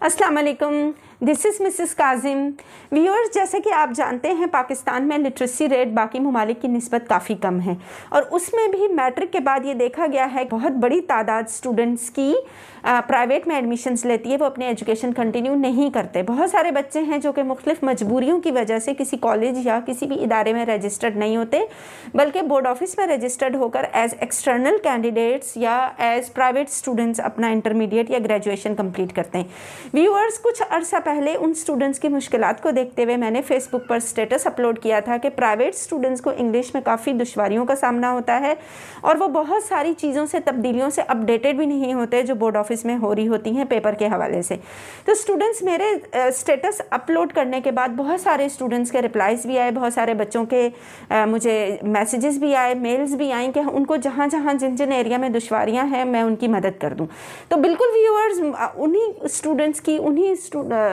अस्सलाम वालेकुम, this is Mrs Kazim. Viewers, जैसे कि आप जानते हैं पाकिस्तान में लिटरेसी रेट बाकी ममालिक की निस्बत काफ़ी कम है और उसमें भी मैट्रिक के बाद ये देखा गया है बहुत बड़ी तादाद स्टूडेंट्स की प्राइवेट में एडमिशन्स लेती है, वो अपनी एजुकेशन कंटिन्यू नहीं करते। बहुत सारे बच्चे हैं जो कि मुख्तलिफ मजबूरियों की वजह से किसी कॉलेज या किसी भी इदारे में रजिस्टर्ड नहीं होते, बल्कि बोर्ड ऑफिस में रजिस्टर्ड होकर एज एक्सटर्नल कैंडिडेट्स या एज प्राइवेट स्टूडेंट्स अपना इंटरमीडिएट या ग्रेजुएशन कंप्लीट करते हैं। व्यूअर्स, कुछ अरसा पहले उन स्टूडेंट्स की मुश्किलात को देखते हुए मैंने फेसबुक पर स्टेटस अपलोड किया था कि प्राइवेट स्टूडेंट्स को इंग्लिश में काफ़ी दुश्वारियों का सामना होता है और वो बहुत सारी चीज़ों से, तब्दीलियों से अपडेटेड भी नहीं होते जो बोर्ड ऑफिस में हो रही होती हैं पेपर के हवाले से। तो स्टूडेंट्स मेरे स्टेटस अपलोड करने के बाद बहुत सारे स्टूडेंट्स के रिप्लाइज भी आए, बहुत सारे बच्चों के मुझे मैसेजेस भी आए, मेल्स भी आई कि उनको जहाँ जहाँ जिन जिन एरिया में दुश्वारियाँ हैं मैं उनकी मदद कर दूँ। तो बिल्कुल व्यूअर्स, उन्हीं स्टूडेंट्स की, उन्हीं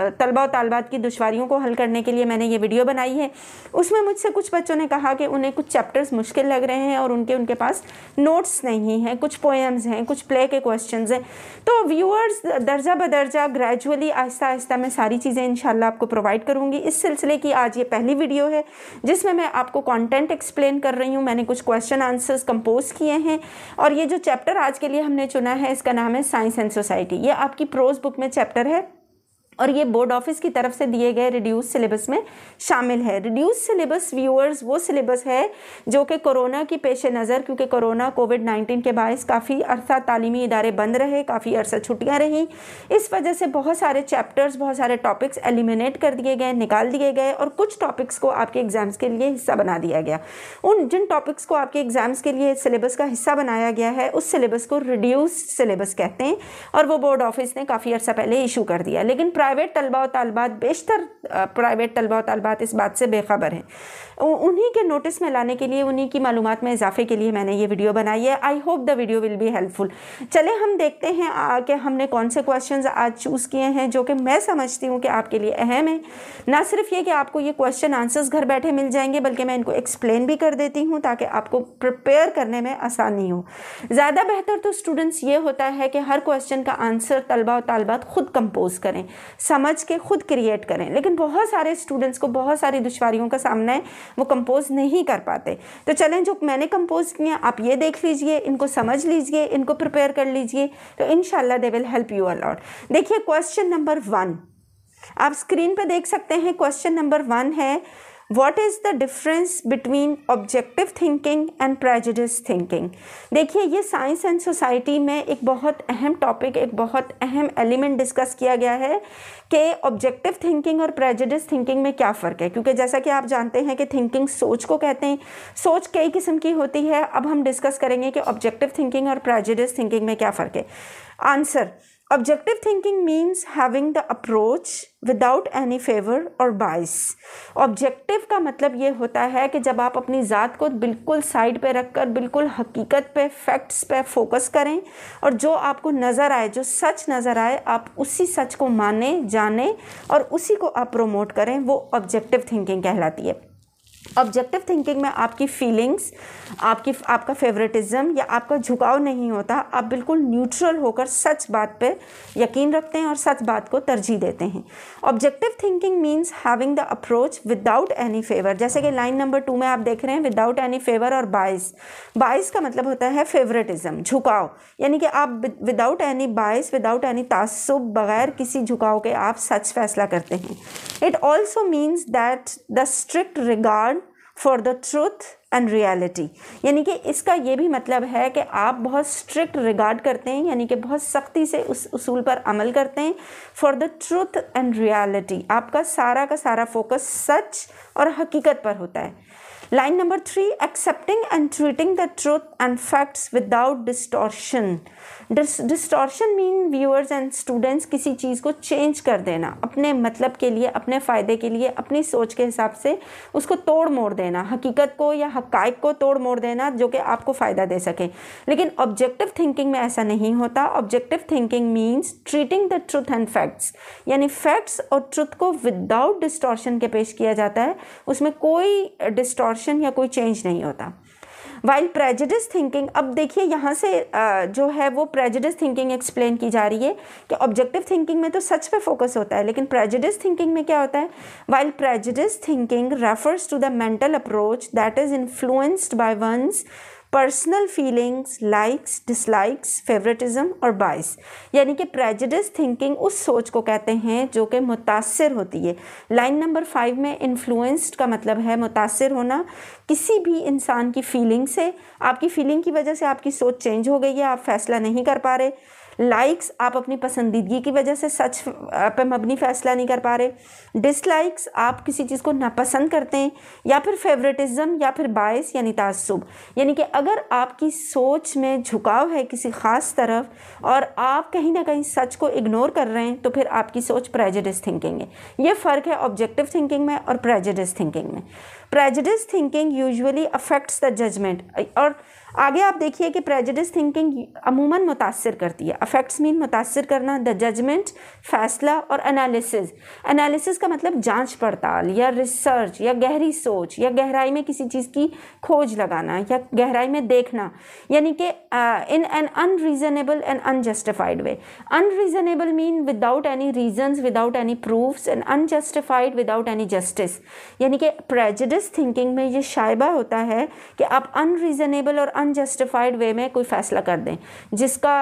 तलबा और तालबात की दुश्वारियों को हल करने के लिए मैंने ये वीडियो बनाई है। उसमें मुझसे कुछ बच्चों ने कहा कि उन्हें कुछ चैप्टर्स मुश्किल लग रहे हैं और उनके पास नोट्स नहीं हैं, कुछ पोएम्स हैं, कुछ प्ले के क्वेश्चंस हैं। तो व्यूअर्स, दर्जा बदर्जा ग्रेजुअली आहिस्ता आहिस्ता मैं सारी चीज़ें इंशाल्लाह आपको प्रोवाइड करूँगी। इस सिलसिले की आज ये पहली वीडियो है जिसमें मैं आपको कंटेंट एक्सप्लेन कर रही हूँ। मैंने कुछ क्वेश्चन आंसर्स कंपोज किए हैं और ये जो चैप्टर आज के लिए हमने चुना है इसका नाम है साइंस एंड सोसाइटी। ये आपकी प्रोज बुक में चैप्टर है और ये बोर्ड ऑफिस की तरफ से दिए गए रिड्यूस सिलेबस में शामिल है। रिड्यूस सिलेबस व्यूअर्स वो सिलेबस है जो कि कोरोना की पेश नज़र, क्योंकि कोरोना कोविड-19 के बायस काफ़ी अरसा तालीमी इदारे बंद रहे, काफ़ी अरसा छुट्टियां रहीं, इस वजह से बहुत सारे चैप्टर्स, बहुत सारे टॉपिक्स एलिमिनेट कर दिए गए, निकाल दिए गए और कुछ टॉपिक्स को आपके एग्ज़ाम्स के लिए हिस्सा बना दिया गया। उन जिन टॉपिक्स को आपके एग्ज़ाम्स के लिए सिलेबस का हिस्सा बनाया गया है उस सिलेबस को रिड्यूस सिलेबस कहते हैं और वो बोर्ड ऑफिस ने काफ़ी अरसा पहले इशू कर दिया। लेकिन प्राइवेट तलबा और तालबात, बेशतर प्राइवेट तलबा और तालबात इस बात से बेखबर हैं। उन्हीं के नोटिस में लाने के लिए, उन्हीं की मालूमात में इजाफे के लिए मैंने ये वीडियो बनाई है। I hope the video will be helpful. चले हम देखते हैं कि हमने कौन से क्वेश्चंस आज चूज़ किए हैं जो कि मैं समझती हूँ कि आपके लिए अहम है। ना सिर्फ ये कि आपको ये क्वेश्चन आंसर्स घर बैठे मिल जाएंगे, बल्कि मैं इनको एक्सप्लेन भी कर देती हूँ ताकि आपको प्रिपेयर करने में आसानी हो। ज़्यादा बेहतर तो स्टूडेंट्स ये होता है कि हर क्वेश्चन का आंसर तलबा और तालबात खुद कंपोज करें, समझ के खुद क्रिएट करें। लेकिन बहुत सारे स्टूडेंट्स को बहुत सारी दुश्वारियों का सामना है, वो कंपोज नहीं कर पाते। तो चलें, जो मैंने कंपोज किए आप ये देख लीजिए, इनको समझ लीजिए, इनको प्रिपेयर कर लीजिए, तो इंशाल्लाह they will help you a lot. देखिए क्वेश्चन नंबर 1 आप स्क्रीन पे देख सकते हैं। क्वेश्चन नंबर 1 है, What is the difference between objective thinking and prejudice thinking? देखिए, ये साइंस एंड सोसाइटी में एक बहुत अहम टॉपिक, एक बहुत अहम एलिमेंट डिस्कस किया गया है कि ऑब्जेक्टिव थिंकिंग और प्रेजुडिस थिंकिंग में क्या फ़र्क है। क्योंकि जैसा कि आप जानते हैं कि थिंकिंग सोच को कहते हैं, सोच कई किस्म की होती है। अब हम डिस्कस करेंगे कि ऑब्जेक्टिव थिंकिंग और प्रेजुडिस थिंकिंग में क्या फ़र्क है। Answer: Objective thinking means having the approach without any favor or bias. Objective का मतलब ये होता है कि जब आप अपनी ज़ात को बिल्कुल साइड पे रखकर बिल्कुल हकीकत पे, फैक्ट्स पे फोकस करें और जो आपको नज़र आए, जो सच नज़र आए, आप उसी सच को माने, जाने और उसी को आप प्रमोट करें, वो ऑब्जेक्टिव थिंकिंग कहलाती है। ऑब्जेक्टिव थिंकिंग में आपकी फीलिंग्स, आपका फेवरेटिज्म या आपका झुकाव नहीं होता। आप बिल्कुल न्यूट्रल होकर सच बात पे यकीन रखते हैं और सच बात को तरजीह देते हैं। Objective thinking means having the approach without any favour. जैसे कि लाइन नंबर 2 में आप देख रहे हैं, विदाउट एनी फेवर और बायस। बायस का मतलब होता है फेवरेटिज्म, झुकाव, यानी कि आप without any bias, without any तासुब, बगैर किसी झुकाव के आप सच फैसला करते हैं। It also means that the strict regard for the truth and reality, यानी कि इसका ये भी मतलब है कि आप बहुत स्ट्रिक्ट रिगार्ड करते हैं, यानी कि बहुत सख्ती से उस उसूल पर अमल करते हैं। For the truth and reality, आपका सारा का सारा फोकस सच और हकीकत पर होता है। Line number 3, accepting and treating the truth and facts without distortion. Distortion mean viewers and students, किसी चीज़ को चेंज कर देना अपने मतलब के लिए, अपने फ़ायदे के लिए, अपनी सोच के हिसाब से उसको तोड़ मोड़ देना, हकीकत को या हक़ाइक़ को तोड़ मोड़ देना जो कि आपको फ़ायदा दे सके। लेकिन ऑब्जेक्टिव थिंकिंग में ऐसा नहीं होता। Objective thinking means treating the truth and facts, यानी फैक्ट्स और ट्रूथ को विदाउट डिस्टॉर्शन के पेश किया जाता है, उसमें कोई डिस्टॉर्शन या कोई चेंज नहीं होता। वाइल प्रेजुडिस थिंकिंग, अब देखिए यहाँ से जो है वो प्रेजुडिस थिंकिंग एक्सप्लेन की जा रही है कि ऑब्जेक्टिव थिंकिंग में तो सच पे फोकस होता है, लेकिन प्रेजुडिस थिंकिंग में क्या होता है? While prejudice thinking refers to the mental approach that is influenced by one's personal feelings, likes, dislikes, favouritism और बाइस, यानी कि प्रेजुडिस थिंकिंग उस सोच को कहते हैं जो कि मुतासिर होती है। लाइन नंबर 5 में इन्फ्लुएंस्ड का मतलब है मुतासिर होना किसी भी इंसान की फीलिंग से। आपकी फीलिंग की वजह से आपकी सोच चेंज हो गई है, आप फैसला नहीं कर पा रहे। लाइक्स, आप अपनी पसंदीदगी की वजह से सच पे मबनी फैसला नहीं कर पा रहे। डिसलाइक्स, आप किसी चीज़ को नापसंद करते हैं। या फिर फेवरेटिज्म या फिर बायस यानी तासुब, यानी कि अगर आपकी सोच में झुकाव है किसी ख़ास तरफ और आप कहीं ना कहीं सच को इग्नोर कर रहे हैं तो फिर आपकी सोच प्रेजुडिस थिंकिंग है। ये फ़र्क है ऑब्जेक्टिव थिंकिंग में और प्रेजुडिस थिंकिंग में। Prejudice thinking usually affects the judgement, और आगे आप देखिए कि प्रेजुडिस थिंकिंग अमूमन मुतासिर करती है। अफेक्ट्स मीन मुतासिर करना, द जजमेंट फैसला, और एनालिसिस, एनालिसिस का मतलब जांच पड़ताल या रिसर्च या गहरी सोच या गहराई में किसी चीज़ की खोज लगाना या गहराई में देखना, यानी कि in an unreasonable and unjustified way. Unreasonable mean without any reasons, without any proofs, and unjustified without any justice, यानी कि प्रेजुडिस थिंकिंग में ये शायबा होता है कि आप अनरीजनेबल और अनजस्टिफाइड वे में कोई फैसला कर दें जिसका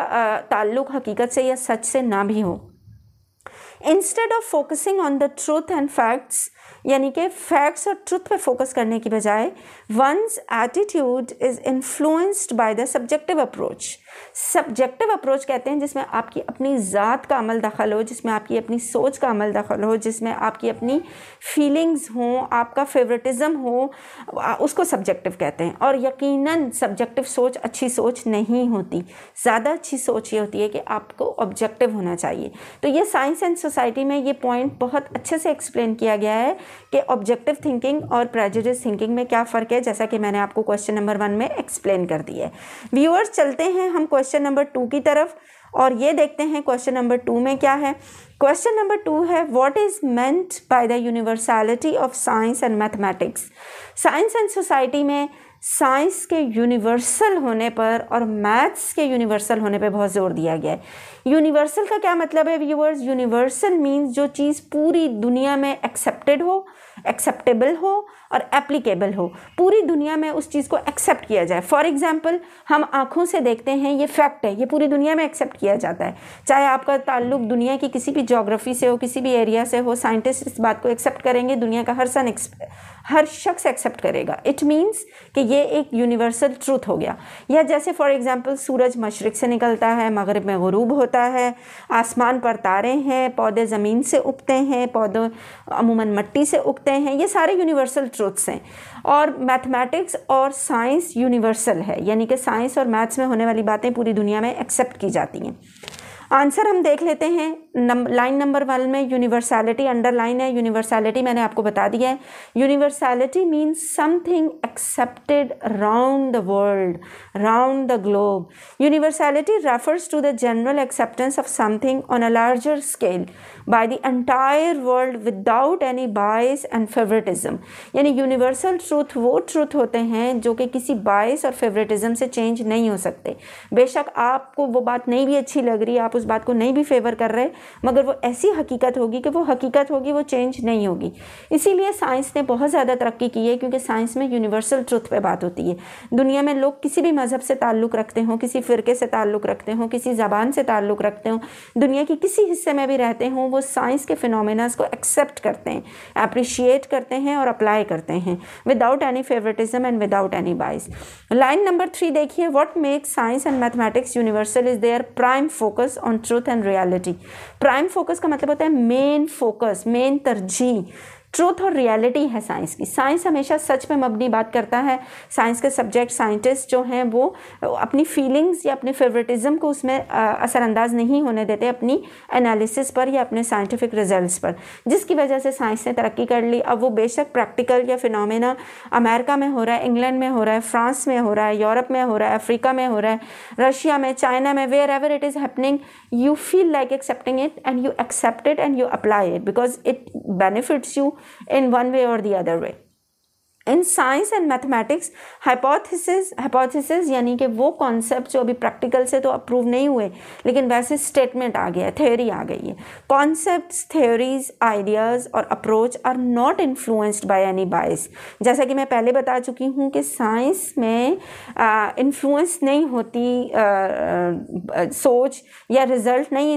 ताल्लुक हकीकत से या सच से ना भी हो। Instead of focusing on the truth and facts, यानी कि फैक्ट्स और ट्रुथ पे फोकस करने की बजाय one's attitude is influenced by the subjective approach. Subjective approach कहते हैं जिसमें आपकी अपनी ज़ात का अमल दखल हो, जिसमें आपकी अपनी सोच का अमल दखल हो, जिसमें आपकी अपनी फीलिंग्स हों, आपका फेवरेटिज्म हो, उसको सब्जेक्टिव कहते हैं। और यकीनन सब्जेक्टिव सोच अच्छी सोच नहीं होती। ज़्यादा अच्छी सोच ये होती है कि आपको ऑब्जेक्टिव होना चाहिए। तो ये साइंस एंड सोसाइटी में ये पॉइंट बहुत अच्छे से एक्सप्लेन किया गया है कि ऑब्जेक्टिव थिंकिंग और प्रेजुडिस थिंकिंग में क्या फ़र्क है, जैसा कि मैंने आपको क्वेश्चन नंबर 1 में एक्सप्लेन कर दिया है। व्यूअर्स, चलते हैं हम क्वेश्चन नंबर 2 की तरफ और ये देखते हैं क्वेश्चन नंबर 2 में क्या है। क्वेश्चन नंबर 2 है, what is meant by the universality of science and mathematics. Science and society में साइंस के यूनिवर्सल होने पर और मैथ्स के यूनिवर्सल होने पर बहुत जोर दिया गया है। यूनिवर्सल का क्या मतलब है व्यूअर्स? यूनिवर्सल मीन्स जो चीज़ पूरी दुनिया में एक्सेप्टेड हो, एक्सेप्टेबल हो और एप्लीकेबल हो, पूरी दुनिया में उस चीज़ को एक्सेप्ट किया जाए। फॉर एग्जांपल, हम आँखों से देखते हैं, ये फैक्ट है, ये पूरी दुनिया में एक्सेप्ट किया जाता है। चाहे आपका ताल्लुक दुनिया की किसी भी ज्योग्राफी से हो, किसी भी एरिया से हो, साइंटिस्ट इस बात को एक्सेप्ट करेंगे, दुनिया का हर शख्स एक्सेप्ट करेगा। इट मीन्स कि ये एक यूनिवर्सल ट्रूथ हो गया। या जैसे फॉर एग्जांपल, सूरज मशरिक से निकलता है, मगरिब में गुरूब होता है, आसमान पर तारे हैं, पौधे ज़मीन से उगते हैं, पौधे अमूमन मिट्टी से उगते हैं, ये सारे यूनिवर्सल ट्रूथ्स हैं। और मैथमेटिक्स और साइंस यूनिवर्सल है, यानी कि साइंस और मैथ्स में होने वाली बातें पूरी दुनिया में एक्सेप्ट की जाती हैं। आंसर हम देख लेते हैं। लाइन नंबर 1 में यूनिवर्सैलिटी अंडरलाइन है। यूनिवर्सैलिटी मैंने आपको बता दिया है। Universality means something accepted round the world, round the globe. Universality refers to the general acceptance of something on a larger scale by the entire world without any bias and favouritism. यानी universal truth वो truth होते हैं जो कि किसी बायस और favouritism से change नहीं हो सकते। बेशक आपको वो बात नहीं भी अच्छी लग रही, आप उस बात को नहीं भी फेवर कर रहे, मगर वो ऐसी हकीकत होगी कि वो हकीकत होगी, वो चेंज नहीं होगी। इसीलिए साइंस ने बहुत ज़्यादा तरक्की की है, क्योंकि साइंस में यूनिवर्सल ट्रुथ पे बात होती है। दुनिया में लोग किसी भी मज़हब से ताल्लुक़ रखते हों, किसी फ़िरके से ताल्लुक़ रखते हों, किसी ज़बान से ताल्लुक़ रखते हों, दुनिया की किसी हिस्से में भी रहते हों, वो साइंस के फिनोमेनास को एक्सेप्ट करते हैं, अप्रिशिएट करते हैं और अप्लाई करते हैं without any favouritism and without any bias. Line number 3 देखिए, what makes science and mathematics universal is their prime focus on truth and reality. Prime focus का मतलब होता है मेन फोकस, मेन तरजीह। ट्रूथ और रियलिटी है साइंस की। Science हमेशा सच पे मबनी बात करता है। साइंस के सब्जेक्ट साइंटिस्ट जो हैं वो अपनी फीलिंग्स या अपने फेवरेटिज्म को उसमें असरअंदाज नहीं होने देते अपनी एनालिसिस पर या अपने साइंटिफिक रिजल्ट्स पर, जिसकी वजह से साइंस ने तरक्की कर ली। अब वो बेशक प्रैक्टिकल या फिनोमेना अमेरिका में हो रहा है, इंग्लैंड में हो रहा है, फ्रांस में हो रहा है, यूरोप में हो रहा है, अफ्रीका में हो रहा है, रशिया में, चाइना में, wherever it is happening, you feel like accepting it and you accept it and you apply it because it benefits you in one way or the other way. In science and mathematics hypothesis यानी कि वो concept जो अभी practical से तो approve नहीं हुए लेकिन वैसे स्टेटमेंट आ गया है, थ्योरी आ गई है। कॉन्सेप्ट्स, थ्योरीज, आइडियाज़ और approach are not influenced by any bias. जैसा कि मैं पहले बता चुकी हूँ कि साइंस में इन्फ्लुएंस नहीं होती सोच या रिजल्ट नहीं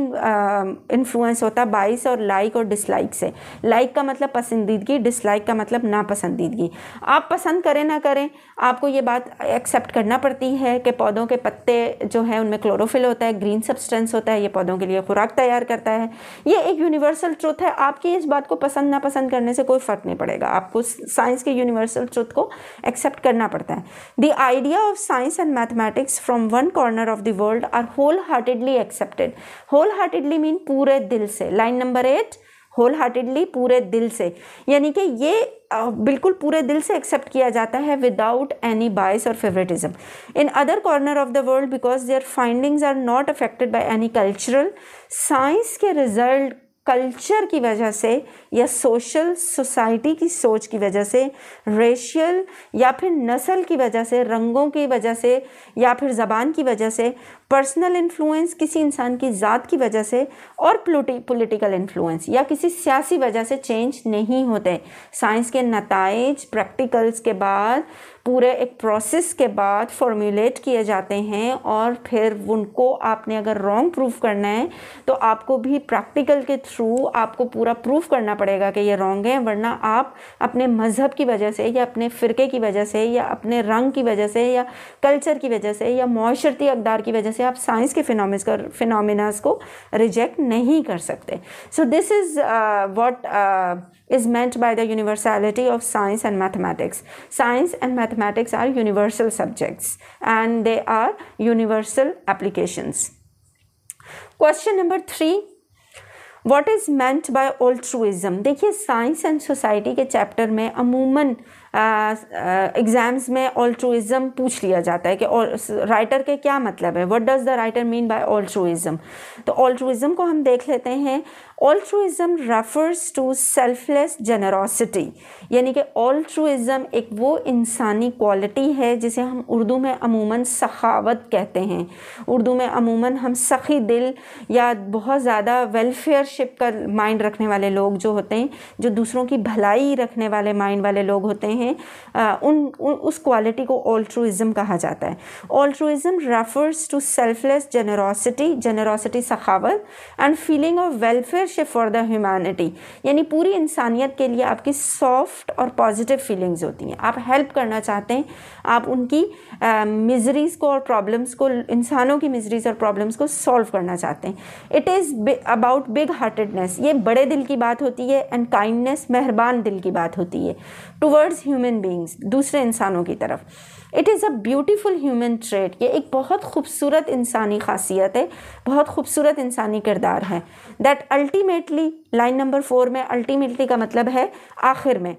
इन्फ्लुएंस होता बायस और लाइक और डिसलाइक से। लाइक का मतलब पसंदीदगी, डिसलाइक का मतलब नापसंदीदगी। आप पसंद करें ना करें, आपको ये बात एक्सेप्ट करना पड़ती है कि पौधों के पत्ते जो है उनमें क्लोरोफिल होता है, ग्रीन सब्सटेंस होता है, ये पौधों के लिए खुराक तैयार करता है। ये एक यूनिवर्सल ट्रुथ है। आपकी इस बात को पसंद ना पसंद करने से कोई फ़र्क नहीं पड़ेगा, आपको साइंस के यूनिवर्सल ट्रुथ को एक्सेप्ट करना पड़ता है। The idea of science and mathematics from one corner of the world are whole heartedly accepted. Whole heartedly mean पूरे दिल से। लाइन नंबर 8, होल हार्टेडली, पूरे दिल से, यानी कि ये बिल्कुल पूरे दिल से एक्सेप्ट किया जाता है विदाउट एनी बायस और favouritism. In other corner of the world because their findings are not affected by any cultural, science के रिजल्ट कल्चर की वजह से या सोशल सोसाइटी की सोच की वजह से, रेशियल या फिर नस्ल की वजह से, रंगों की वजह से या फिर ज़बान की वजह से, पर्सनल इन्फ्लुएंस किसी इंसान की ज़ात की वजह से और पॉलिटिकल इन्फ्लुएंस या किसी सियासी वजह से चेंज नहीं होते। साइंस के नताइज प्रैक्टिकल्स के बाद, पूरे एक प्रोसेस के बाद फॉर्मुलेट किए जाते हैं और फिर उनको आपने अगर रॉन्ग प्रूफ करना है तो आपको भी प्रैक्टिकल के थ्रू आपको पूरा प्रूफ करना पड़ेगा कि ये रॉन्ग है, वरना आप अपने मज़हब की वजह से या अपने फ़िरके की वजह से या अपने रंग की वजह से या कल्चर की वजह से या माशरती अक़दार की वजह से आप साइंस के फिनोमिनास को रिजेक्ट नहीं कर सकते। So this is what is meant by the universality of science and mathematics. Science and mathematics are universal subjects and they are universal applications. Question number 3, what is meant by altruism? देखिए science and society के chapter में अमूमन exams में altruism पूछ लिया जाता है कि राइटर के क्या मतलब है, what does the writer mean by altruism. तो ऑल्ट्रुइज्म को हम देख लेते हैं। Altruism refers to selfless generosity, यानी कि ऑल्ट्रुइज्म एक वो इंसानी क्वालिटी है जिसे हम उर्दू में अमूमन सखावत कहते हैं। उर्दू में अमूमन हम सखी दिल या बहुत ज़्यादा वेलफेयरशिप का माइंड रखने वाले लोग जो होते हैं, जो दूसरों की भलाई रखने वाले माइंड वाले लोग होते हैं, उस क्वालिटी को ऑल्ट्रुइज्म कहा जाता है। Altruism refers to selfless generosity सखावत and feeling of welfareship for the humanity, यानी पूरी इंसानियत के लिए आपकी सॉफ्ट और पॉजिटिव फीलिंग्स होती हैं। आप हेल्प करना चाहते हैं, आप उनकी मिजरीज को और प्रॉब्लम्स को, इंसानों की मिजरीज और प्रॉब्लम्स को सॉल्व करना चाहते हैं। It is about big heartedness, ये बड़े दिल की बात होती है, एंड काइंडनेस, मेहरबान दिल की बात होती है, टुवर्ड्स ह्यूमन बींग्स, दूसरे इंसानों की तरफ। It is a beautiful human trait, ये एक बहुत खूबसूरत इंसानी खासियत है, बहुत खूबसूरत इंसानी किरदार है। दैट अल्टीमेटली, लाइन नंबर 4 में अल्टीमेटली का मतलब है आखिर में,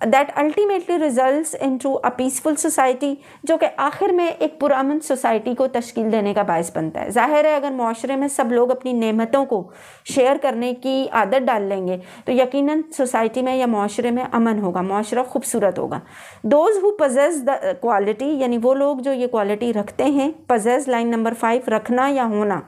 that ultimately results into a peaceful society, जो कि आखिर में एक पुरअमन सोसाइटी को तश्कील देने का बायस बनता है। जाहिर है अगर माशरे में सब लोग अपनी नेमतों को शेयर करने की आदत डाल लेंगे तो यकीनन सोसाइटी में या माशरे में अमन होगा, माशरा खूबसूरत होगा। Those who possess the quality, यानी वो लोग जो ये क्वालिटी रखते हैं, पजेस लाइन नंबर 5, रखना या होना।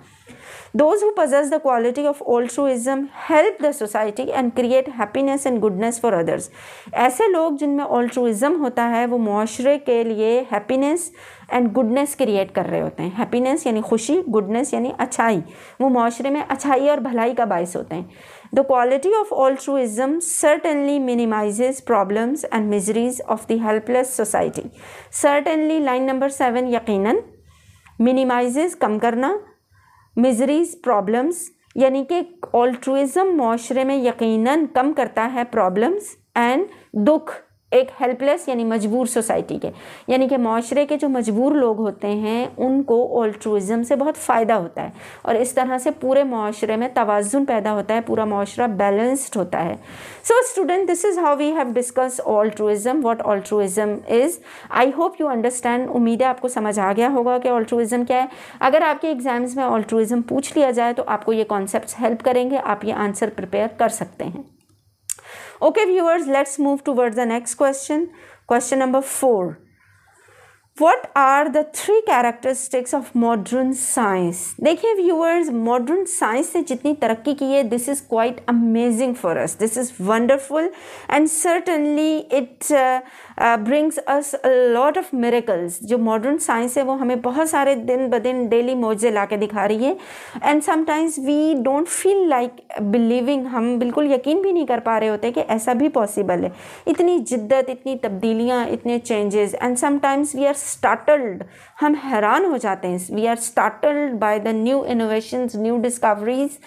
Those who possess the quality of altruism help the society and create happiness and goodness for others. ऐसे लोग जिनमें altruism होता है वो मुआशरे के लिए happiness and goodness क्रिएट कर रहे होते हैं। happiness यानी खुशी, goodness यानी अच्छाई, वो मुआशरे में अच्छाई और भलाई का बायस होते हैं। The quality of altruism certainly minimizes problems and miseries of the helpless society. Certainly line number 7 यकीनन, minimizes कम करना, मिजरीज प्रॉब्लम्स, यानी कि ऑल्ट्रुइज्म माशरे में यकीनन कम करता है प्रॉब्लम्स एंड दुख, एक हेल्पलेस यानी मजबूर सोसाइटी के, यानी कि माशरे के जो मजबूर लोग होते हैं उनको ऑल्ट्रुइज्म से बहुत फ़ायदा होता है और इस तरह से पूरे माशरे में तवाज़ुन पैदा होता है, पूरा माशरा बैलेंस्ड होता है। So student, this is how we have discuss altruism, what altruism is. I hope you understand, उम्मीद है आपको समझ आ गया होगा कि ऑल्ट्रुइज्म क्या है। अगर आपके एग्जाम्स में ऑल्ट्रुइज्म पूछ लिया जाए तो आपको ये कॉन्सेप्ट्स हेल्प करेंगे, आप ये आंसर प्रिपेयर कर सकते हैं। Okay viewers, let's move towards the next question. Question number 4. What are the 3 characteristics of modern science? देखिए व्यूअर्स, मॉडर्न साइंस ने जितनी तरक्की की है, this is quite amazing for us, this is wonderful and certainly it brings us a lot of miracles. जो modern science है वो हमें बहुत सारे दिन ब दिन डेली मौजे ला के दिखा रही है and sometimes we don't feel like believing. हम बिल्कुल यकीन भी नहीं कर पा रहे होते कि ऐसा भी पॉसिबल है. इतनी जिद्दत, इतनी तब्दीलियाँ, इतने changes and sometimes we are startled. हम हैरान हो जाते हैं. We are startled by the new innovations, new discoveries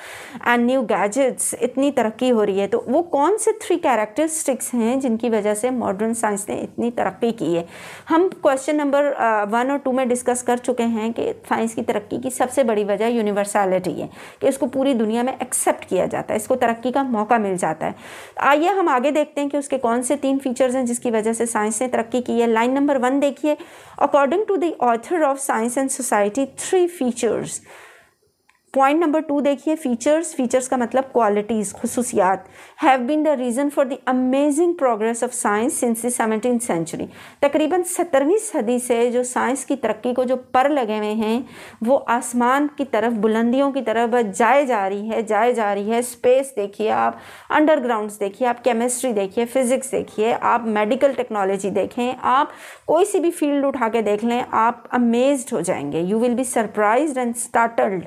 and new gadgets. इतनी तरक्की हो रही है. तो वो कौन से 3 कैरेक्टरिस्टिक्स हैं जिनकी वजह से मॉडर्न साइंस ने इतनी तरक्की की है? हम क्वेश्चन नंबर 1 और 2 में डिस्कस कर चुके हैं कि साइंस की तरक्की की सबसे बड़ी वजह यूनिवर्सैलिटी है, कि इसको पूरी दुनिया में एक्सेप्ट किया जाता है, इसको तरक्की का मौका मिल जाता है. आइए हम आगे देखते हैं कि उसके कौन से 3 फीचर्स हैं जिसकी वजह से साइंस ने तरक्की की है. लाइन नंबर 1 देखिए. According to the author of Science and Society, 3 features. Point number 2 देखिए. फीचर्स का मतलब क्वालिटीज़, खुसूसियात. Have been the reason for the amazing progress of science since the 17th century. तकरीबन 17वीं सदी से जो साइंस की तरक्की को जो पर लगे हुए हैं वो आसमान की तरफ, बुलंदियों की तरफ जाए जा रही है. स्पेस देखिए आप, अंडरग्राउंड्स देखिए आप, केमिस्ट्री देखिए, फिजिक्स देखिए आप, मेडिकल टेक्नोलॉजी देखें आप, कोई सी भी फील्ड उठा के देख लें, आप अमेज्ड हो जाएंगे. You will be surprised and startled.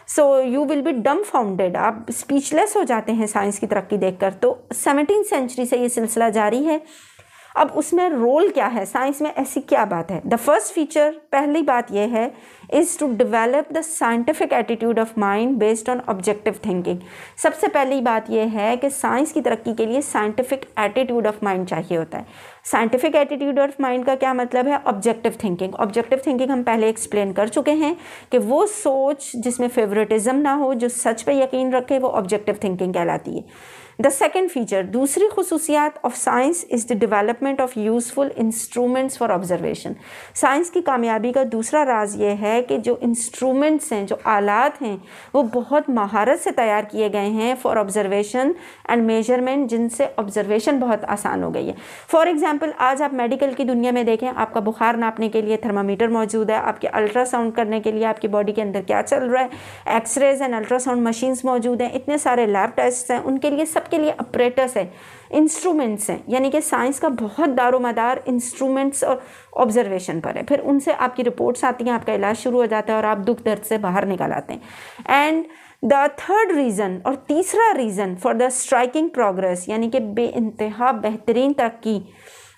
So you will be dumbfounded. आप स्पीचलेस हो जाते हैं साइंस की तरक्की देखकर. तो 17th सेंचुरी से ये सिलसिला जारी है. अब उसमें रोल क्या है, साइंस में ऐसी क्या बात है? द फर्स्ट फीचर, पहली बात यह है, is to develop the scientific attitude of mind based on objective thinking. सबसे पहली बात यह है कि साइंस की तरक्की के लिए साइंटिफिक एटीट्यूड ऑफ माइंड चाहिए होता है. साइंटिफिक एटीट्यूड ऑफ माइंड का क्या मतलब है? Objective thinking. ऑब्जेक्टिव थिंकिंग हम पहले एक्सप्लेन कर चुके हैं कि वो सोच जिसमें फेवरेटिज्म ना हो, जो सच पे यकीन रखे, वो ऑब्जेक्टिव थिंकिंग कहलाती है. द सेकेंड फीचर, दूसरी खुसूसियात of science is the development of useful instruments for observation. Science की कामयाबी का दूसरा राज ये है कि जो इंस्ट्रूमेंट्स हैं, जो आलात हैं, वो बहुत महारत से तैयार किए गए हैं फॉर ऑब्जर्वेशन एंड मेजरमेंट, जिनसे ऑब्जर्वेशन बहुत आसान हो गई है. फॉर एग्जाम्पल, आज आप मेडिकल की दुनिया में देखें, आपका बुखार नापने के लिए थर्मामीटर मौजूद है, आपके अल्ट्रासाउंड करने के लिए आपकी बॉडी के अंदर क्या चल रहा है, एक्सरेज एंड अल्ट्रासाउंड मशीन्स मौजूद हैं, इतने सारे लैब टेस्ट हैं, उनके लिए सबके लिए अपरेटस है, इंस्ट्रूमेंट्स हैं. यानी कि साइंस का बहुत दारोमदार इंस्ट्रूमेंट्स और ऑब्जर्वेशन पर है. फिर उनसे आपकी रिपोर्ट्स आती हैं, आपका इलाज शुरू हो जाता है और आप दुख दर्द से बाहर निकल आते हैं. एंड द थर्ड रीज़न, और तीसरा reason for the striking progress, यानी कि बेइंतहा बेहतरीन तरक्की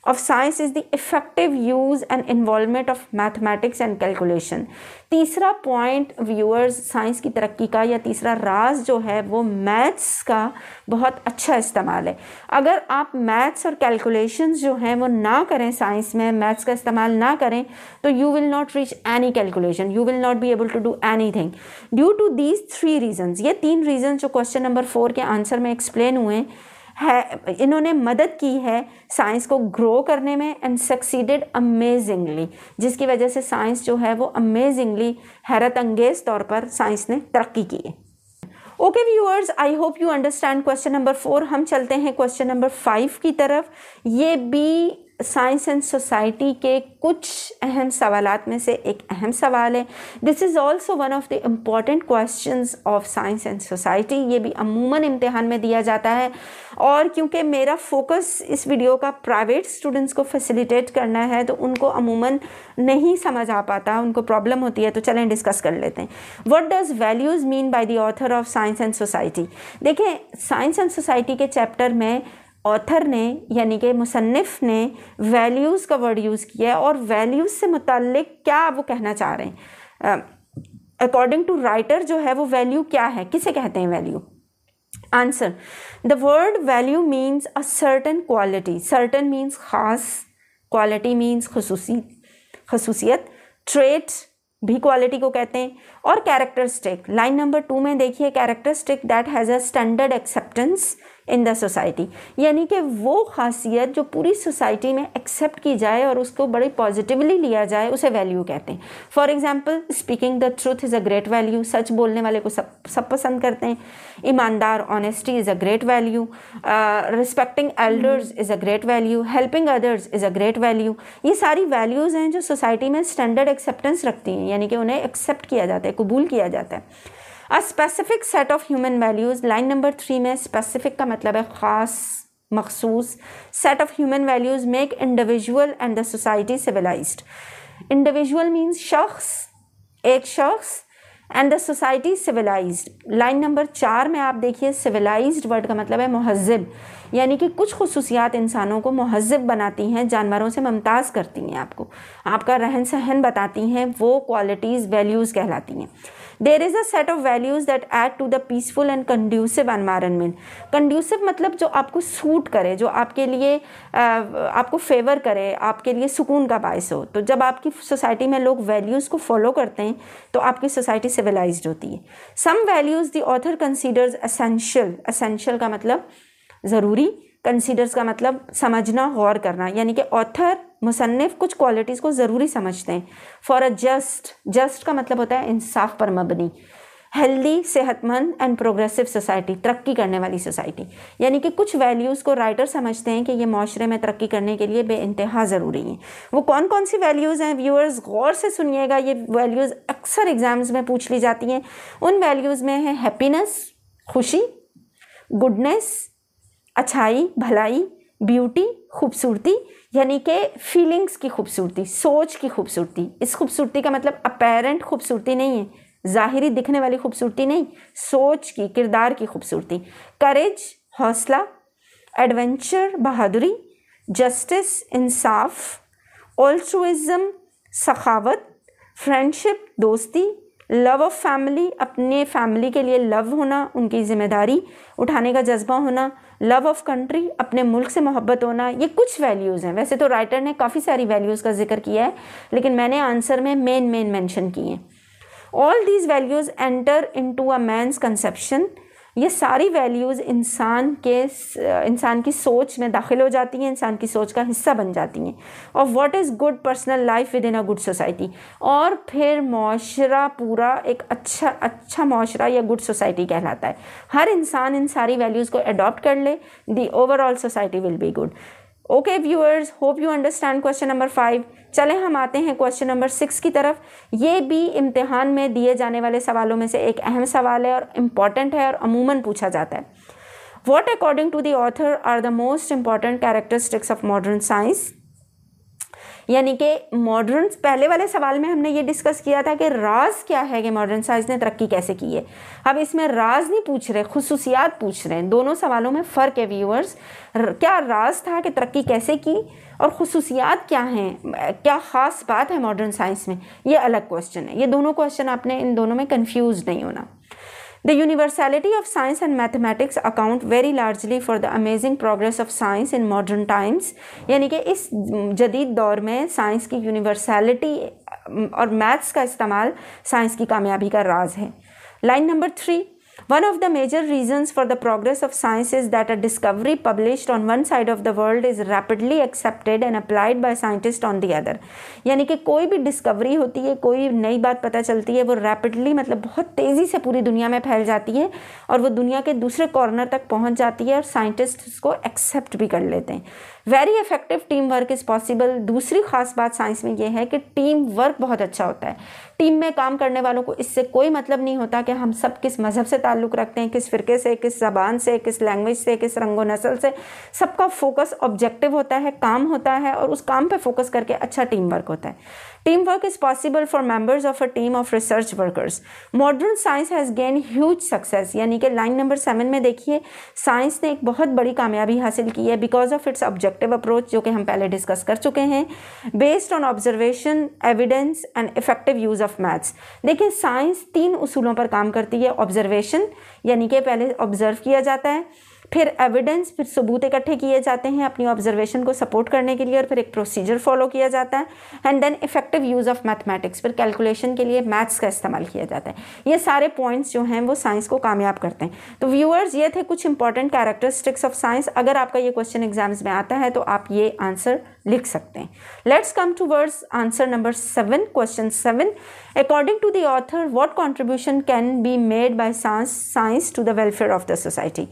of science is the effective use and involvement of mathematics and calculation. तीसरा पॉइंट व्यूअर्स, साइंस की तरक्की का या तीसरा राज जो है वो मैथ्स का बहुत अच्छा इस्तेमाल है. अगर आप मैथ्स और कैलकुलेशंस जो हैं वो ना करें, साइंस में मैथ्स का इस्तेमाल ना करें, तो you will not reach any calculation, you will not be able to do anything due to these 3 reasons. ये 3 रीजन जो क्वेश्चन नंबर 4 के आंसर में एक्सप्लेन हुए है, इन्होंने मदद की है साइंस को ग्रो करने में एंड सक्सीडेड अमेजिंगली, जिसकी वजह से साइंस जो है वो अमेजिंगली, हैरत अंगेज तौर पर साइंस ने तरक्की की है. Okay viewers, I hope you understand question number 4. हम चलते हैं क्वेश्चन नंबर 5 की तरफ. ये भी साइंस एंड सोसाइटी के कुछ अहम सवालात में से एक अहम सवाल है. This is also one of the important questions of science and society. ये भी अमूमन इम्तिहान में दिया जाता है, और क्योंकि मेरा फोकस इस वीडियो का प्राइवेट स्टूडेंट्स को फैसिलिटेट करना है, तो उनको अमूमन नहीं समझ आ पाता, उनको प्रॉब्लम होती है. तो चलें डिस्कस कर लेते हैं. What does values mean by the author of science and society? देखें, साइंस एंड सोसाइटी के चैप्टर में ऑथर ने, यानी कि मुसन्निफ ने, वैल्यूज़ का वर्ड यूज़ किया है, और वैल्यूज़ से मुताल्लिक क्या वो कहना चाह रहे हैं. अकॉर्डिंग टू राइटर जो है वो वैल्यू क्या है, किसे कहते हैं value? Answer, the word value means a certain quality. Certain means खास, क्वालिटी मीन्स खसूसियत, ट्रेट भी क्वालिटी को कहते हैं, और कैरेक्टरिस्टिक. लाइन नंबर 2 में देखिए, characteristic that has a standard acceptance, in the society, यानी कि वो खासियत जो पूरी सोसाइटी में एक्सेप्ट की जाए और उसको बड़ी पॉजिटिवली लिया जाए, उसे वैल्यू कहते हैं। For example, speaking the truth is a great value, सच बोलने वाले को सब पसंद करते हैं। ईमानदार, honesty is a great value. Respecting elders is a great value. Helping others is a great value. ये सारी वैल्यूज़ हैं जो सोसाइटी में स्टैंडर्ड एक्सेप्टेंस रखती हैं, यानी कि उन्हें एक्सेप्ट किया जाता है, कबूल किया जाता है। A specific set of human values, line number 3 में स्पेसिफिक का मतलब है ख़ास, मखसूस। Set of human values make individual and the society civilised. Individual means शख्स, एक शख्स, and the society civilised. Line number 4 में आप देखिए, सिविलाइज्ड वर्ड का मतलब है महज़िब, यानी कि कुछ खुसूसियात इंसानों को महज़िब बनाती हैं, जानवरों से मुमताज़ करती हैं, आपका रहन सहन बताती हैं, वो क्वालिटीज़ वैल्यूज़ कहलाती हैं। There is a set of values that add to the peaceful and conducive environment. Conducive मतलब जो आपको सूट करे, जो आपके लिए आपको फेवर करे, आपके लिए सुकून का बायस हो। तो जब आपकी सोसाइटी में लोग वैल्यूज़ को फॉलो करते हैं तो आपकी सोसाइटी सिविलाइज्ड होती है। Some values the author considers essential, essential का मतलब ज़रूरी, कंसीडर्स का मतलब समझना, गौर करना, यानी कि ऑथर मुसन्निफ कुछ क्वालिटीज़ को ज़रूरी समझते हैं। फॉर अ जस्ट का मतलब होता है इंसाफ पर मबनी। हेल्दी, सेहतमंद एंड प्रोग्रेसिव सोसाइटी, तरक्की करने वाली सोसाइटी, यानी कि कुछ वैल्यूज़ को राइटर समझते हैं कि ये माशरे में तरक्की करने के लिए बेइंतहा ज़रूरी हैं। वो कौन कौन सी वैल्यूज़ हैं व्यूअर्स, गौर से सुनिएगा। ये वैल्यूज़ अक्सर एग्जाम्स में पूछ ली जाती हैं। उन वैल्यूज़ में है हैप्पीनेस, खुशी, गुडनेस, अच्छाई, भलाई, ब्यूटी, खूबसूरती, यानी कि फीलिंग्स की खूबसूरती, सोच की खूबसूरती। इस खूबसूरती का मतलब अपेरेंट खूबसूरती नहीं है, ज़ाहिरी दिखने वाली खूबसूरती नहीं, सोच की, किरदार की खूबसूरती। करेज, हौसला, एडवेंचर, बहादुरी, जस्टिस, इंसाफ, ऑल्ट्रुइज्म, सखावत, फ्रेंडशिप, दोस्ती, लव ऑफ फैमिली, अपने फैमिली के लिए लव होना, उनकी जिम्मेदारी उठाने का जज्बा होना, लव ऑफ कंट्री, अपने मुल्क से मोहब्बत होना। ये कुछ वैल्यूज़ हैं। वैसे तो राइटर ने काफ़ी सारी वैल्यूज़ का जिक्र किया है, लेकिन मैंने आंसर में मेन मेंशन किए हैं। All these values enter into a man's conception. ये सारी वैल्यूज़ इंसान की सोच में दाखिल हो जाती हैं, इंसान की सोच का हिस्सा बन जाती हैं। और what is good personal life with in a good society, और फिर माशरा पूरा एक अच्छा माशरा या गुड सोसाइटी कहलाता है। हर इंसान इन सारी वैल्यूज़ को अडॉप्ट कर ले, the overall society will be good. Okay viewers, hope you understand question number 5। चलें हम आते हैं क्वेश्चन नंबर 6 की तरफ। ये भी इम्तिहान में दिए जाने वाले सवालों में से एक अहम सवाल है और इम्पॉर्टेंट है और अमूमन पूछा जाता है। What according to the author are the most important characteristics of modern science, यानी कि मॉडर्न, पहले वाले सवाल में हमने ये डिस्कस किया था कि राज क्या है कि मॉडर्न साइंस ने तरक्की कैसे की है। अब इसमें राज नहीं पूछ रहे, खुसूसियात पूछ रहे हैं। दोनों सवालों में फ़र्क है व्यूअर्स। क्या राज था कि तरक्की कैसे की, और खुसूसियात क्या हैं, क्या ख़ास बात है मॉडर्न साइंस में, ये अलग क्वेश्चन है। ये दोनों क्वेश्चन आपने इन दोनों में कन्फ्यूज नहीं होना। The universality of science and mathematics account very largely for the amazing progress of science in modern times, यानी कि इस जदीद दौर में साइंस की यूनिवर्सैलिटी और मैथ्स का इस्तेमाल साइंस की कामयाबी का राज है। Line number 3, one of the major reasons for the progress of science is that a discovery published on one side of the world is rapidly accepted and applied by scientists on the other, यानी कि कोई भी discovery होती है, कोई नई बात पता चलती है, वो रैपिडली मतलब बहुत तेज़ी से पूरी दुनिया में फैल जाती है और वो दुनिया के दूसरे कॉर्नर तक पहुंच जाती है और साइंटिस्ट उसको एक्सेप्ट भी कर लेते हैं। Very effective team work is possible. दूसरी खास बात साइंस में ये है कि टीम वर्क बहुत अच्छा होता है। टीम में काम करने वालों को इससे कोई मतलब नहीं होता कि हम सब किस मज़हब से ताल्लुक़ रखते हैं, किस फ़िरके से, किस ज़बान से, किस लैंग्वेज से, किस रंगो नस्ल से। सबका फोकस ऑब्जेक्टिव होता है, काम होता है और उस काम पे फोकस करके अच्छा टीम वर्क होता है। Team work is possible for members of a team of research workers. Modern science has gain huge success, यानी कि लाइन नंबर 7 में देखिए, साइंस ने एक बहुत बड़ी कामयाबी हासिल की है because of its objective approach, जो कि हम पहले डिस्कस कर चुके हैं, based on observation, evidence and effective use of maths. देखिए साइंस 3 उसूलों पर काम करती है। ऑब्जर्वेशन, यानी कि पहले ऑब्जर्व किया जाता है, फिर एविडेंस, फिर सबूत इकट्ठे किए जाते हैं अपनी ऑब्जर्वेशन को सपोर्ट करने के लिए, और फिर एक प्रोसीजर फॉलो किया जाता है, and then effective use of mathematics, फिर कैलकुलेशन के लिए मैथ्स का इस्तेमाल किया जाता है। ये सारे पॉइंट्स जो हैं वो साइंस को कामयाब करते हैं। तो व्यूअर्स, ये थे कुछ इंपॉर्टेंट कैरेक्टरिस्टिक्स ऑफ साइंस। अगर आपका ये क्वेश्चन एग्जाम्स में आता है तो आप ये आंसर लिख सकते हैं। Let's come towards answer number 7, question 7। According to the author, what contribution can be made by science to the welfare of the society,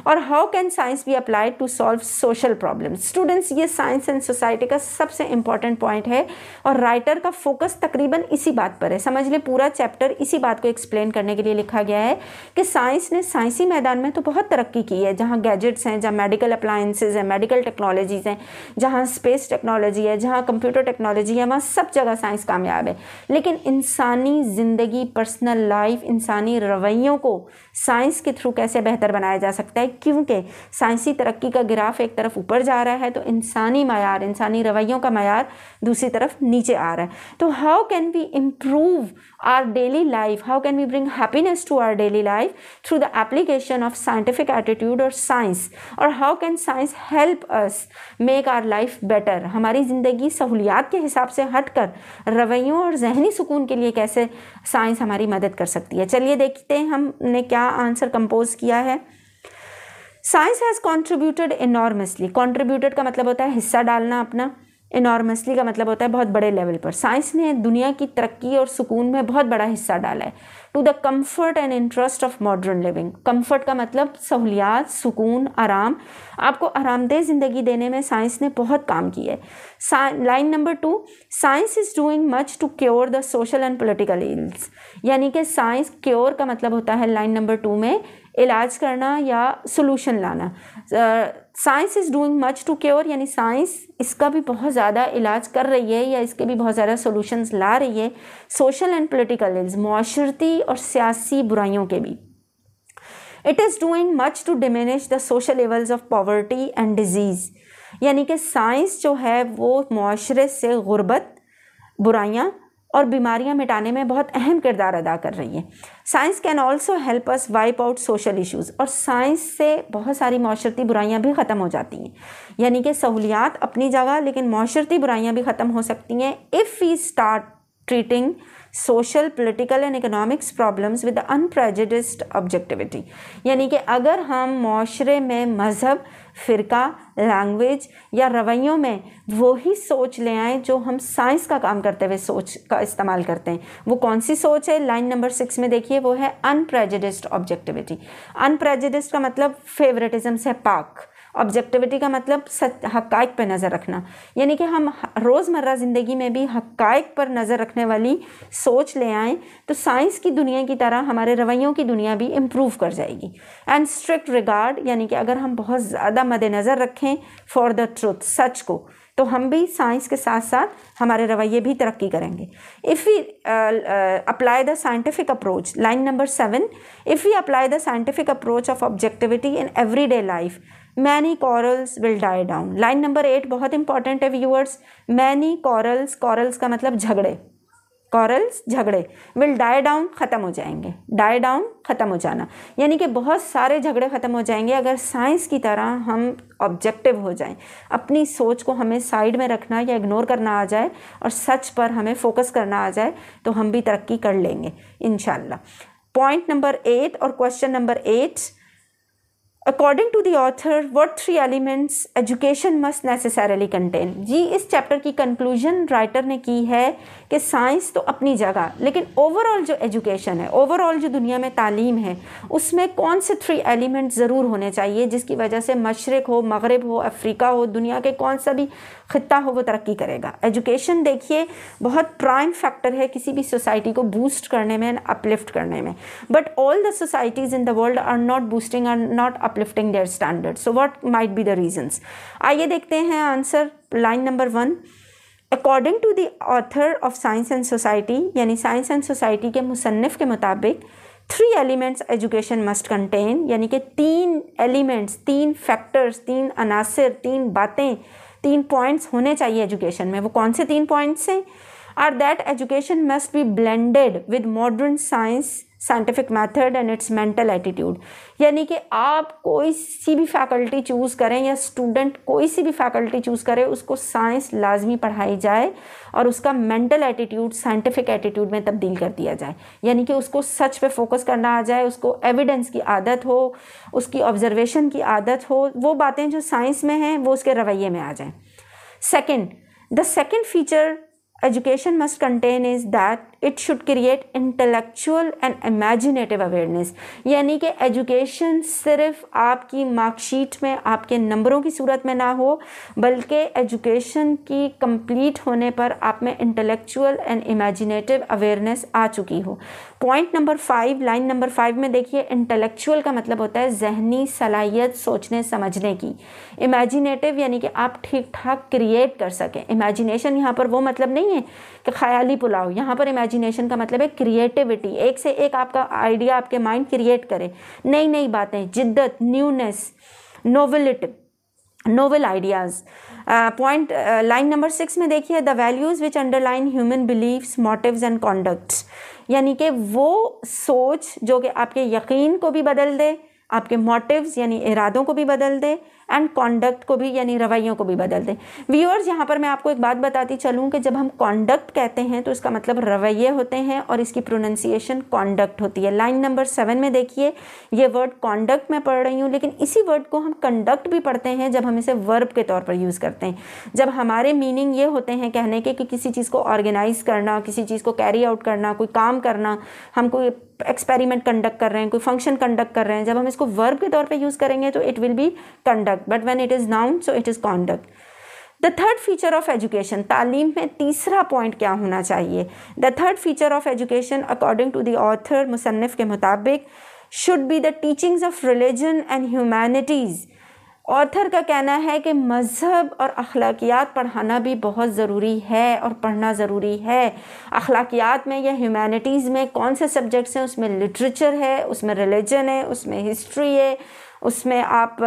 और how can science be applied to solve social problems. Students, ये science and society का सबसे important point है और writer का focus तकरीबन इसी बात पर है। समझ ले, पूरा चैप्टर इसी बात को एक्सप्लेन करने के लिए लिखा गया है कि साइंस ने साइंसी मैदान में तो बहुत तरक्की की है, जहाँ गैजेट्स हैं, जहाँ मेडिकल अप्लायंसेज हैं, मेडिकल टेक्नोलॉजीज़ हैं, जहाँ स्पेस टेक्नोलॉजी है, जहाँ कंप्यूटर टेक्नोलॉजी है, वहाँ सब जगह साइंस कामयाब है। लेकिन इंसानी ज़िंदगी, पर्सनल लाइफ, इंसानी रवैयों को साइंस के थ्रू कैसे बेहतर बनाया जा सकता है, क्योंकि साइंसी तरक्की का ग्राफ एक तरफ ऊपर जा रहा है तो इंसानी मायार, इंसानी रवैयों का मायार दूसरी तरफ नीचे आ रहा है। तो how can we improve our daily life, how can we bring happiness to our daily life through the application of scientific attitude और साइंस, और how can science help us make our life better. हमारी ज़िंदगी सहूलियात के हिसाब से हटकर रवैयों और जहनी सुकून के लिए कैसे साइंस हमारी मदद कर सकती है। चलिए देखते हैं हमने क्या आंसर कंपोज किया है। Science has contributed enormously. Contributed का मतलब होता है हिस्सा डालना अपना, इनॉर्मसली का मतलब होता है बहुत बड़े लेवल पर। साइंस ने दुनिया की तरक्की और सुकून में बहुत बड़ा हिस्सा डाला है। To the comfort and interest of modern living. Comfort का मतलब सहूलियात, सुकून, आराम। आपको आरामदेह ज़िंदगी देने में साइंस ने बहुत काम किया है। Line number 2, science is doing much to cure the social and political ills. यानी कि साइंस, क्योर का मतलब होता है लाइन नंबर 2 में इलाज करना या सोल्यूशन लाना। Science is doing much to cure, यानी साइंस इसका भी बहुत ज़्यादा इलाज कर रही है या इसके भी बहुत ज़्यादा सोल्यूशंस ला रही है सोशल एंड पोलिटिकल इल्स, मुआशरती और सियासी बुराइयों के भी। It is doing much to diminish the social levels of poverty and disease. यानी कि साइंस जो है वो मुआशरे से गुर्बत, बुराइयाँ और बीमारियां मिटाने में बहुत अहम किरदार अदा कर रही है। Science can also help us wipe out social issues. और साइंस से बहुत सारी माशरती बुराइयां भी ख़त्म हो जाती हैं। यानी कि सहूलियात अपनी जगह, लेकिन माशरती बुराइयां भी ख़त्म हो सकती हैं if we start treating social, political and economics problems with unprejudiced objectivity. यानी कि अगर हम माशरे में मज़हब, फ़िरका, लैंग्वेज या रवैयों में वही सोच ले आएँ जो हम साइंस का काम करते हुए सोच का इस्तेमाल करते हैं। वो कौन सी सोच है? लाइन नंबर 6 में देखिए, वो है अनप्रेजुडिस्ड ऑब्जेक्टिविटी। अनप्रेजुडिस्ड का मतलब फेवरेटिज्म से पाक, ऑब्जेक्टिविटी का मतलब हक़ाइक़ पर नज़र रखना। यानी कि हम रोज़मर्रा ज़िंदगी में भी हक़ाइक़ पर नज़र रखने वाली सोच ले आएँ तो साइंस की दुनिया की तरह हमारे रवैयों की दुनिया भी इम्प्रूव कर जाएगी। एंड स्ट्रिक्ट रिगार्ड, यानी कि अगर हम बहुत ज़्यादा मद्देनज़र रखें फॉर द ट्रुथ, सच को, तो हम भी साइंस के साथ साथ हमारे रवैये भी तरक्की करेंगे। If we apply the scientific approach, line number 7, if we apply the scientific approach of objectivity in everyday life, many quarrels will die down. Line number 8 बहुत इंपॉर्टेंट है व्यूअर्स। मैनी कॉरल्स, कॉरल्स का मतलब झगड़े, corals झगड़े, will die down ख़त्म हो जाएंगे। Die down ख़त्म हो जाना, यानी कि बहुत सारे झगड़े ख़त्म हो जाएंगे अगर साइंस की तरह हम ऑब्जेक्टिव हो जाएं। अपनी सोच को हमें साइड में रखना या इग्नोर करना आ जाए और सच पर हमें फोकस करना आ जाए तो हम भी तरक्की कर लेंगे इंशाल्लाह। पॉइंट नंबर 8 और question number 8, according to the author what 3 elements education must necessarily contain. जी, इस चैप्टर की कंक्लूजन राइटर ने की है कि साइंस तो अपनी जगह, लेकिन ओवरऑल जो एजुकेशन है, ओवरऑल जो दुनिया में तालीम है, उसमें कौन से 3 एलिमेंट ज़रूर होने चाहिए जिसकी वजह से मशरिक़ हो, मगरिब हो, अफ्रीका हो, दुनिया के कौन सा भी ख़ित्ता हो वो तरक्की करेगा। एजुकेशन देखिए बहुत प्राइम फैक्टर है किसी भी सोसाइटी को बूस्ट करने में, अपलिफ्ट करने में। But all the societies in the world are not boosting, are not uplifting their standards. So what might be the reasons? आइए देखते हैं answer. Line number 1, according to the author of science and society, यानी science and society के मुसन्निफ के मुताबिक 3 elements education must contain, यानी कि 3 एलिमेंट्स, 3 फैक्टर्स, 3 अनासर, 3 बातें, 3 पॉइंट्स होने चाहिए एजुकेशन में। वो कौन से 3 पॉइंट्स हैं? Are that education must be blended with modern science, scientific method and its mental attitude. यानी कि आप कोई सी भी फैकल्टी चूज़ करें या स्टूडेंट कोई सी भी फैकल्टी चूज़ करे, उसको साइंस लाजमी पढ़ाई जाए और उसका मेंटल एटीट्यूड साइंटिफिक एटीट्यूड में तब्दील कर दिया जाए। यानी कि उसको सच पे फोकस करना आ जाए, उसको एविडेंस की आदत हो, उसकी ऑब्जर्वेशन की आदत हो, वो बातें जो साइंस में हैं वो उसके रवैये में आ जाएं। The second feature education must contain is that it should create intellectual and imaginative awareness। यानी कि एजुकेशन सिर्फ आपकी मार्कशीट में आपके नंबरों की सूरत में ना हो, बल्कि एजुकेशन की कंप्लीट होने पर आप में इंटेलेक्चुअल एंड इमेजिनेटिव अवेयरनेस आ चुकी हो। पॉइंट नंबर 5, लाइन नंबर 5 में देखिए, इंटेलेक्चुअल का मतलब होता है जहनी सलाहियत सोचने समझने की। इमेजिनेटिव यानी कि आप ठीक ठाक क्रिएट कर सकें। इमेजिनेशन यहाँ पर वो मतलब नहीं है कि ख्याली पुलाव, यहाँ पर इमेजिनेशन का मतलब है क्रिएटिविटी, एक से एक आपका आइडिया आपके माइंड क्रिएट करे, नई नई बातें, जिद्दत, newness, novel ideas. Point line number 6 में देखिए, the values which underline human believes, motives and conducts. यानी कि वो सोच जो कि आपके यकीन को भी बदल दे, आपके मोटिव्स यानी इरादों को भी बदल दे, एंड कॉन्डक्ट को भी यानी रवैयों को भी बदल दे। व्यूअर्स, यहाँ पर मैं आपको एक बात बताती चलूँ कि जब हम कॉन्डक्ट कहते हैं तो इसका मतलब रवैये होते हैं और इसकी प्रोनाउंसिएशन कॉन्डक्ट होती है। लाइन नंबर 7 में देखिए, ये वर्ड कॉन्डक्ट मैं पढ़ रही हूँ, लेकिन इसी वर्ड को हम कंडक्ट भी पढ़ते हैं जब हम इसे वर्ब के तौर पर यूज़ करते हैं। जब हमारे मीनिंग ये होते हैं कहने के कि किसी चीज़ को ऑर्गेनाइज करना, किसी चीज़ को कैरी आउट करना, कोई काम करना, हम कोई एक्सपेरिमेंट कंडक्ट कर रहे हैं, कोई फंक्शन कंडक्ट कर रहे हैं, जब हम इसको वर्ब के तौर पे यूज़ करेंगे तो it will be conduct, but when it is noun so it is conduct. The third feature of education, तालीम में तीसरा पॉइंट क्या होना चाहिए? The third feature of education according to the author, मुसन्निफ के मुताबिक, should be the teachings of religion and humanities. Author का कहना है कि मज़हब और अखलाकियात पढ़ाना भी बहुत ज़रूरी है और पढ़ना ज़रूरी है। अखलाकियात में या ह्यूमैनिटीज़ में कौन से सब्जेक्ट्स हैं? उसमें लिटरेचर है, उसमें रिलीजन है, उसमें हिस्ट्री है, उसमें आप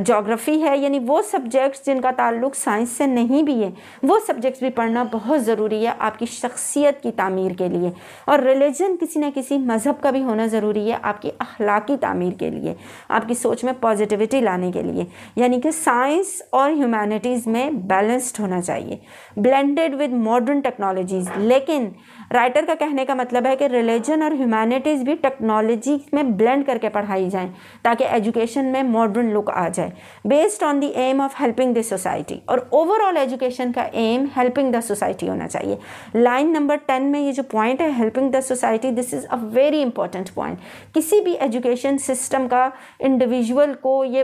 जोग्राफ़ी है, यानी वो सब्जेक्ट्स जिनका ताल्लुक़ साइंस से नहीं भी है, वो सब्जेक्ट्स भी पढ़ना बहुत ज़रूरी है आपकी शख्सियत की तामीर के लिए। और रिलीजन किसी न किसी मज़हब का भी होना ज़रूरी है आपकी अखलाकी तामीर के लिए, आपकी सोच में पॉजिटिविटी लाने के लिए। यानी कि साइंस और ह्यूमैनिटीज़ में बैलेंस्ड होना चाहिए, ब्लेंडेड विद मॉडर्न टेक्नोलॉजीज़। लेकिन राइटर का कहने का मतलब है कि रिलीजन और ह्यूमैनिटीज़ भी टेक्नोलॉजी में ब्लेंड करके पढ़ाई जाएँ ताकि एजुकेशन में मॉडर्न लुक आ जाए, based on the aim of helping the society. और ओवरऑल एजुकेशन का एम हेल्पिंग द सोसाइटी होना चाहिए। लाइन नंबर 10 में ये जो पॉइंट है helping the society, this is a very important point. किसी भी एजुकेशन सिस्टम का इंडिविजुअल को ये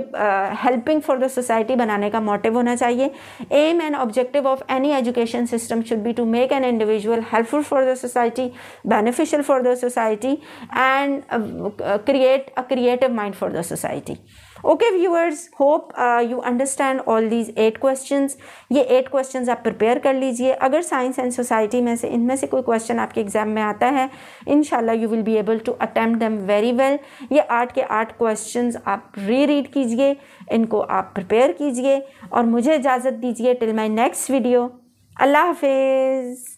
हेल्पिंग फॉर द सोसाइटी बनाने का मोटिव होना चाहिए। Aim and objective of any education system should be to make an individual helpful for the society, beneficial for the society, and create a creative mind for the society. Okay viewers, hope you understand all these 8 questions. ये 8 questions आप prepare कर लीजिए। अगर science and society में से इनमें से कोई क्वेश्चन आपके एग्जाम में आता है, इंशाल्लाह you will be able to attempt them very well. ये 8 के 8 क्वेश्चंस आप रीड कीजिए, इनको आप प्रिपेयर कीजिए और मुझे इजाज़त दीजिए टिल माई नेक्स्ट वीडियो। अल्लाह हाफिज़।